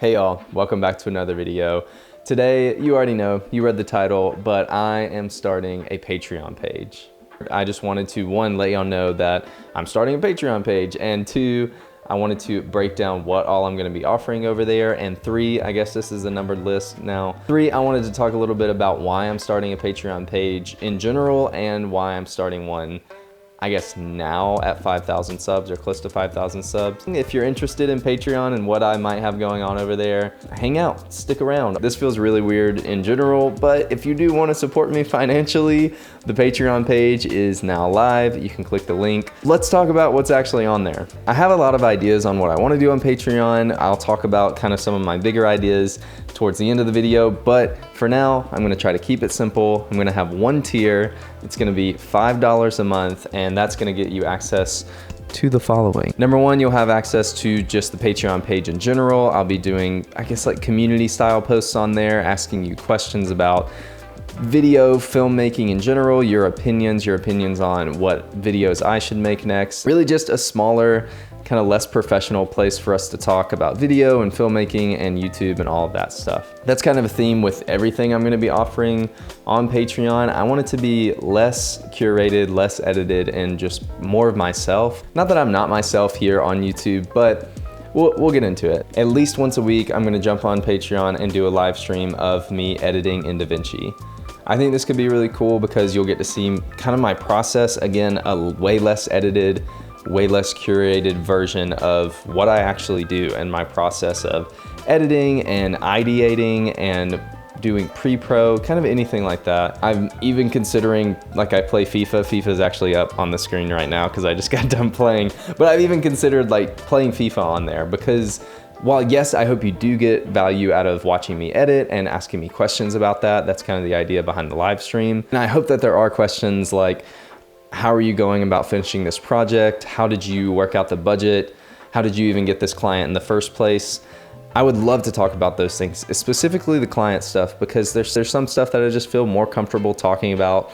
Hey y'all, welcome back to another video. Today, you already know, you read the title, but I am starting a Patreon page. I just wanted to, one, let y'all know that I'm starting a Patreon page, and two, I wanted to break down what all I'm gonna be offering over there, and three, I guess this is a numbered list now. Three, I wanted to talk a little bit about why I'm starting a Patreon page in general and why I'm starting one, I guess now at 5,000 subs or close to 5,000 subs. If you're interested in Patreon and what I might have going on over there, hang out, stick around. This feels really weird in general, but if you do want to support me financially, the Patreon page is now live. You can click the link. Let's talk about what's actually on there. I have a lot of ideas on what I want to do on Patreon. I'll talk about kind of some of my bigger ideas towards the end of the video, but for now, I'm gonna try to keep it simple. I'm gonna have one tier. It's gonna be $5 a month, and that's gonna get you access to the following. Number one, you'll have access to just the Patreon page in general. I'll be doing, I guess, like community style posts on there, asking you questions about video, filmmaking in general, your opinions on what videos I should make next. Really just a smaller, kind of less professional place for us to talk about video and filmmaking and YouTube and all of that stuff. That's kind of a theme with everything I'm gonna be offering on Patreon. I want it to be less curated, less edited, and just more of myself. Not that I'm not myself here on YouTube, but we'll get into it. At least once a week, I'm gonna jump on Patreon and do a live stream of me editing in DaVinci. I think this could be really cool because you'll get to see kind of my process. Again, a way less edited, way less curated version of what I actually do and my process of editing and ideating and doing pre-pro, kind of anything like that. I'm even considering, like I play FIFA. FIFA's actually up on the screen right now because I just got done playing. But I've even considered like playing FIFA on there because while yes, I hope you do get value out of watching me edit and asking me questions about that. That's kind of the idea behind the live stream. And I hope that there are questions like, how are you going about finishing this project? How did you work out the budget? How did you even get this client in the first place? I would love to talk about those things, specifically the client stuff, because there's some stuff that I just feel more comfortable talking about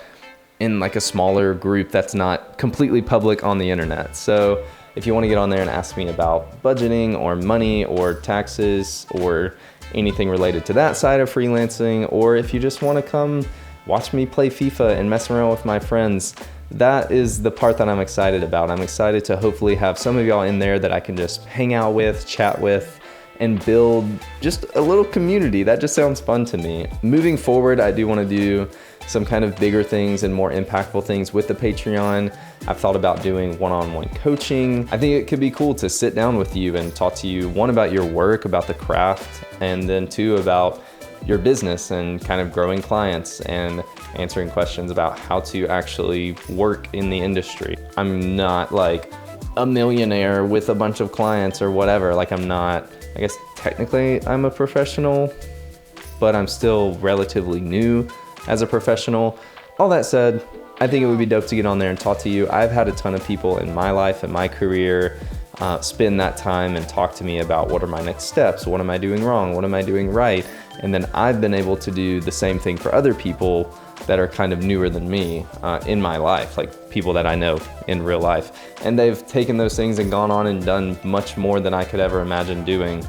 in like a smaller group that's not completely public on the internet. So if you want to get on there and ask me about budgeting or money or taxes or anything related to that side of freelancing, or if you just want to come watch me play FIFA and mess around with my friends, that is the part that I'm excited about. I'm excited to hopefully have some of y'all in there that I can just hang out with, chat with, and build just a little community. That just sounds fun to me. Moving forward, I do want to do some kind of bigger things and more impactful things with the Patreon. I've thought about doing one-on-one coaching. I think it could be cool to sit down with you and talk to you, one, about your work, about the craft, and then two, about your business and kind of growing clients and answering questions about how to actually work in the industry. I'm not like a millionaire with a bunch of clients or whatever. Like I'm not, I guess technically I'm a professional, but I'm still relatively new as a professional. All that said, I think it would be dope to get on there and talk to you. I've had a ton of people in my life and my career spend that time and talk to me about what are my next steps, what am I doing wrong, what am I doing right, and then I've been able to do the same thing for other people that are kind of newer than me in my life, like people that I know in real life. And they've taken those things and gone on and done much more than I could ever imagine doing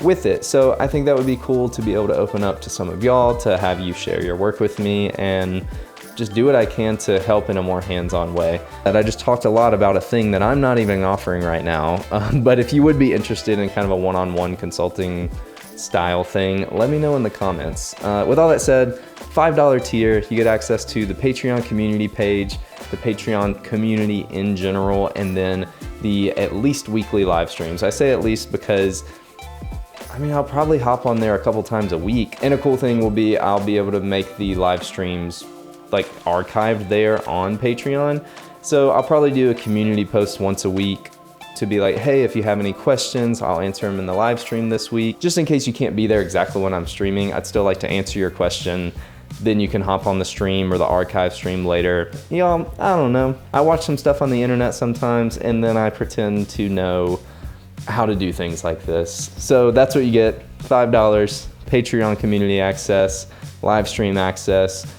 with it. So I think that would be cool to be able to open up to some of y'all, to have you share your work with me and just do what I can to help in a more hands-on way. That I just talked a lot about a thing that I'm not even offering right now, but if you would be interested in kind of a one-on-one consulting style thing, let me know in the comments. With all that said, $5 tier, you get access to the Patreon community page, the Patreon community in general, and then the at least weekly live streams. I say at least because I mean, I'll probably hop on there a couple times a week. And a cool thing will be I'll be able to make the live streams like archived there on Patreon. So I'll probably do a community post once a week to be like, hey, if you have any questions, I'll answer them in the live stream this week. Just in case you can't be there exactly when I'm streaming, I'd still like to answer your question. Then you can hop on the stream or the archive stream later. Y'all, I don't know. I watch some stuff on the internet sometimes and then I pretend to know how to do things like this. So that's what you get, $5, Patreon community access, live stream access,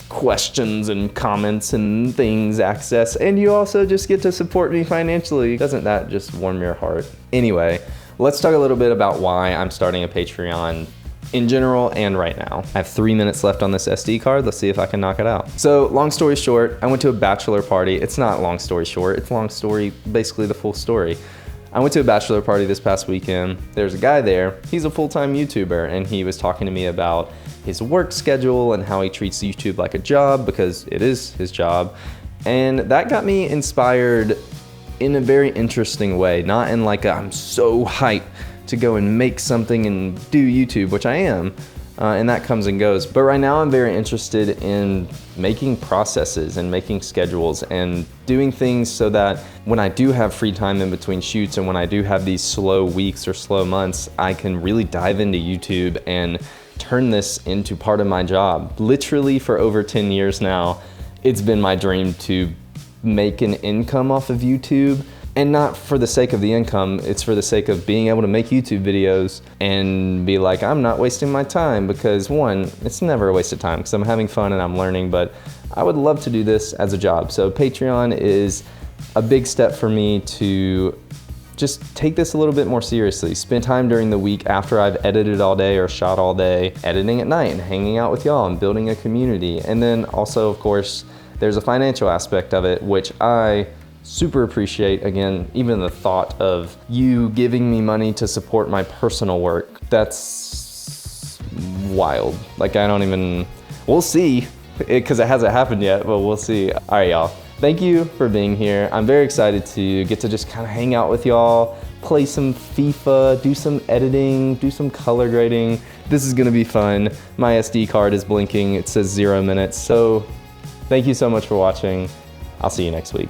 questions and comments and things access, and you also just get to support me financially. Doesn't that just warm your heart? Anyway, let's talk a little bit about why I'm starting a Patreon in general and right now. I have 3 minutes left on this SD card. Let's see if I can knock it out. So long story short, I went to a bachelor party. It's not long story short, it's long story, basically the full story. I went to a bachelor party this past weekend. There's a guy there, he's a full-time YouTuber, and he was talking to me about his work schedule and how he treats YouTube like a job, because it is his job. And that got me inspired in a very interesting way, not in like I'm so hyped to go and make something and do YouTube, which I am, and that comes and goes. But right now I'm very interested in making processes and making schedules and doing things so that when I do have free time in between shoots and when I do have these slow weeks or slow months, I can really dive into YouTube and turn this into part of my job. Literally for over 10 years now, it's been my dream to make an income off of YouTube. And not for the sake of the income, it's for the sake of being able to make YouTube videos and be like, I'm not wasting my time, because one, it's never a waste of time because I'm having fun and I'm learning, but I would love to do this as a job. So Patreon is a big step for me to just take this a little bit more seriously. Spend time during the week after I've edited all day or shot all day, editing at night and hanging out with y'all and building a community. And then also, of course, there's a financial aspect of it, which I super appreciate. Again, even the thought of you giving me money to support my personal work, that's wild. Like I don't even, we'll see, because it hasn't happened yet, but we'll see. All right, y'all. Thank you for being here. I'm very excited to get to just kind of hang out with y'all, play some FIFA, do some editing, do some color grading. This is gonna be fun. My SD card is blinking. It says 0 minutes. So thank you so much for watching. I'll see you next week.